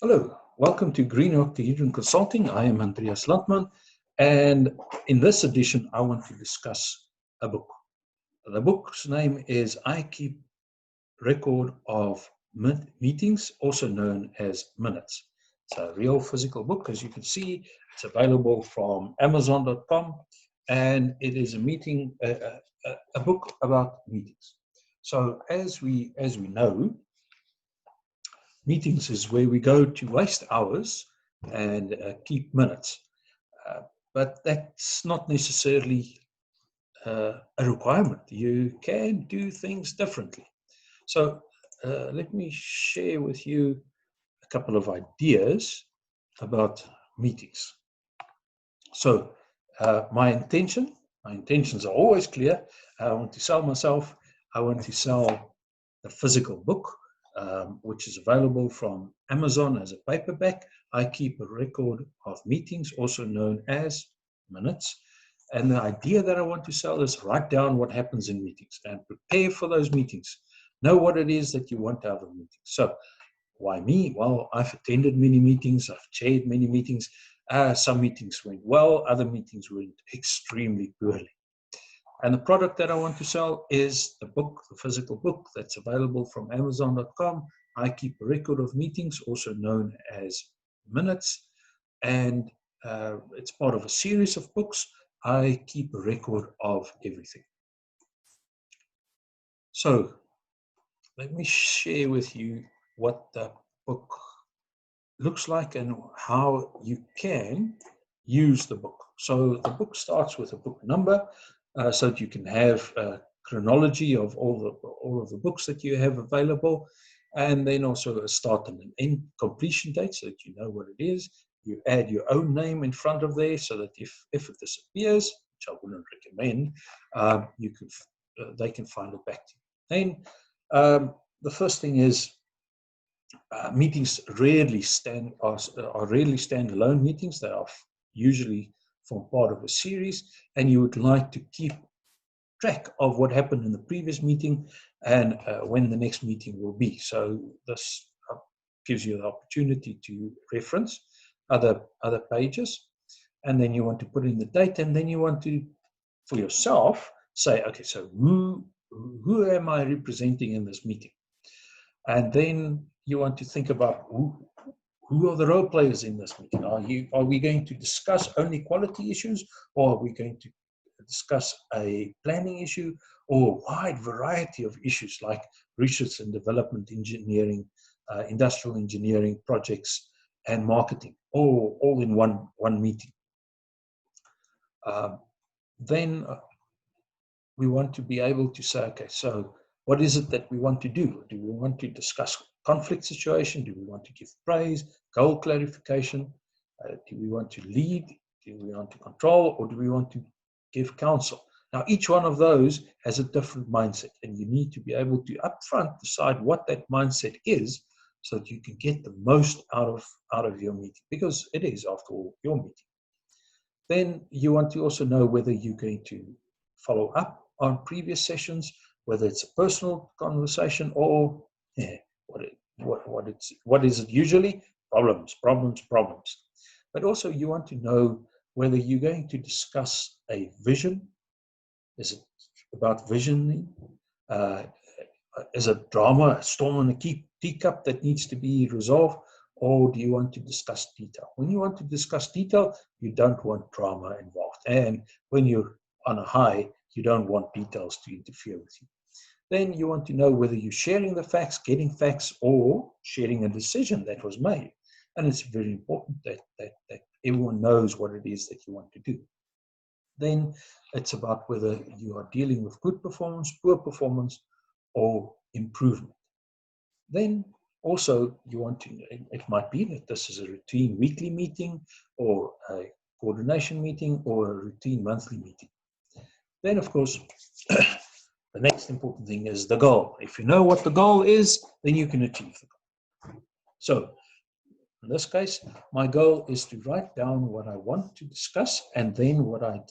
Hello, welcome to Green Octahedron Consulting. I am Andreas, and in this edition, I want to discuss a book. The book's name is I Keep Record of Meetings, also known as Minutes. It's a real physical book, as you can see. It's available from Amazon.com, and it is a book about meetings. So, as we know, meetings is where we go to waste hours and keep minutes. But that's not necessarily a requirement. You can do things differently. So let me share with you a couple of ideas about meetings. So my intentions are always clear. I want to sell myself. I want to sell the physical book, which is available from Amazon as a paperback. I keep a record of meetings, also known as minutes. And the idea that I want to sell is write down what happens in meetings and prepare for those meetings. Know what it is that you want out of meetings. So why me? Well, I've attended many meetings. I've chaired many meetings. Some meetings went well. Other meetings went extremely poorly. And the product that I want to sell is the book, the physical book that's available from Amazon.com. I keep a record of meetings, also known as minutes. And it's part of a series of books. I keep a record of everything. So let me share with you what the book looks like and how you can use the book. So the book starts with a book number, so that you can have a chronology of all of the books that you have available, and then also a start and an end completion date, so that you know what it is. You add your own name in front of there, so that if it disappears, which I wouldn't recommend, they can find it back to you. Then the first thing is, meetings are rarely standalone meetings. They are usually form part of a series, and you would like to keep track of what happened in the previous meeting and when the next meeting will be. So this gives you the opportunity to reference other pages, and then you want to put in the date, and then you want to, for yourself, say, okay, so who am I representing in this meeting? And then you want to think about who are the role players in this meeting? Are we going to discuss only quality issues, or are we going to discuss a planning issue, or a wide variety of issues like research and development engineering, industrial engineering projects, and marketing, all in one meeting? Then we want to be able to say, okay, so what is it that we want to do? Do we want to discuss conflict situation? Do we want to give praise, goal clarification? Do we want to lead? Do we want to control? Or do we want to give counsel? Now, each one of those has a different mindset, and you need to be able to upfront decide what that mindset is, so that you can get the most out of your meeting, because it is, after all, your meeting. Then you want to also know whether you're going to follow up on previous sessions, whether it's a personal conversation or what is it usually? Problems. But also you want to know whether you're going to discuss a vision. Is it about visioning? Is it drama, a storm in a teacup that needs to be resolved? Or do you want to discuss detail? When you want to discuss detail, you don't want drama involved. And when you're on a high, you don't want details to interfere with you. Then you want to know whether you're sharing the facts, getting facts, or sharing a decision that was made. And it's very important that everyone knows what it is that you want to do. Then it's about whether you are dealing with good performance, poor performance, or improvement. Then also you want to, it might be that this is a routine weekly meeting, or a coordination meeting, or a routine monthly meeting. Then, of course, the next important thing is the goal. If you know what the goal is, then you can achieve the goal. So in this case, my goal is to write down what I want to discuss, and then what I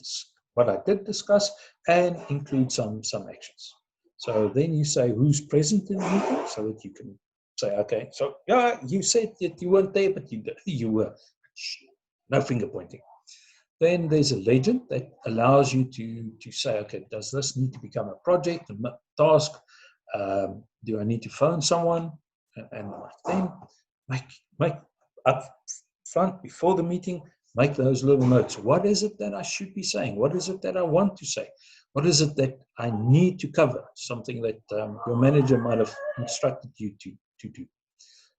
did discuss, and include some actions. So then you say who's present in the meeting, so that you can say, okay, so yeah, you said that you weren't there, but you were. No finger pointing. Then there's a legend that allows you to say, okay, does this need to become a project, a task? Do I need to phone someone? And then make up front before the meeting, make those little notes. What is it that I should be saying? What is it that I want to say? What is it that I need to cover? Something that your manager might have instructed you to do.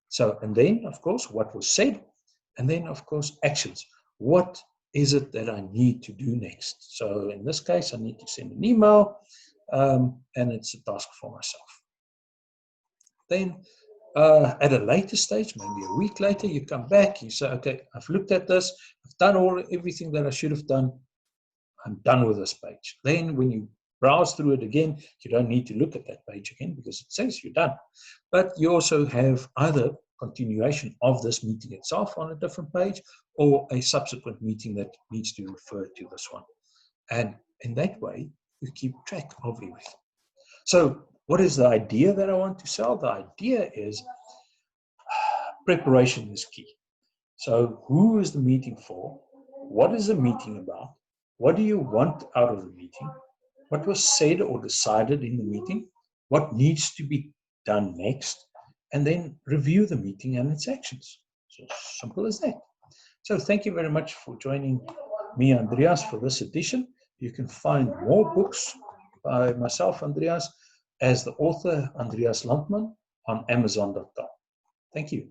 So, and then, of course, what was said, and then, of course, actions. What is it that I need to do next? So in this case, I need to send an email, and it's a task for myself. Then at a later stage, maybe a week later, you come back, you say, okay, I've looked at this, I've done everything that I should have done, I'm done with this page. Then when you browse through it again, you don't need to look at that page again because it says you're done. But you also have either continuation of this meeting itself on a different page or a subsequent meeting that needs to refer to this one. And in that way, you keep track of everything. So what is the idea that I want to sell? The idea is preparation is key. So who is the meeting for? What is the meeting about? What do you want out of the meeting? What was said or decided in the meeting? What needs to be done next? And then review the meeting and its actions. So simple as that. So thank you very much for joining me, Andreas, for this edition. You can find more books by myself, Andreas, as the author, Andreas Landman, on Amazon.com. Thank you.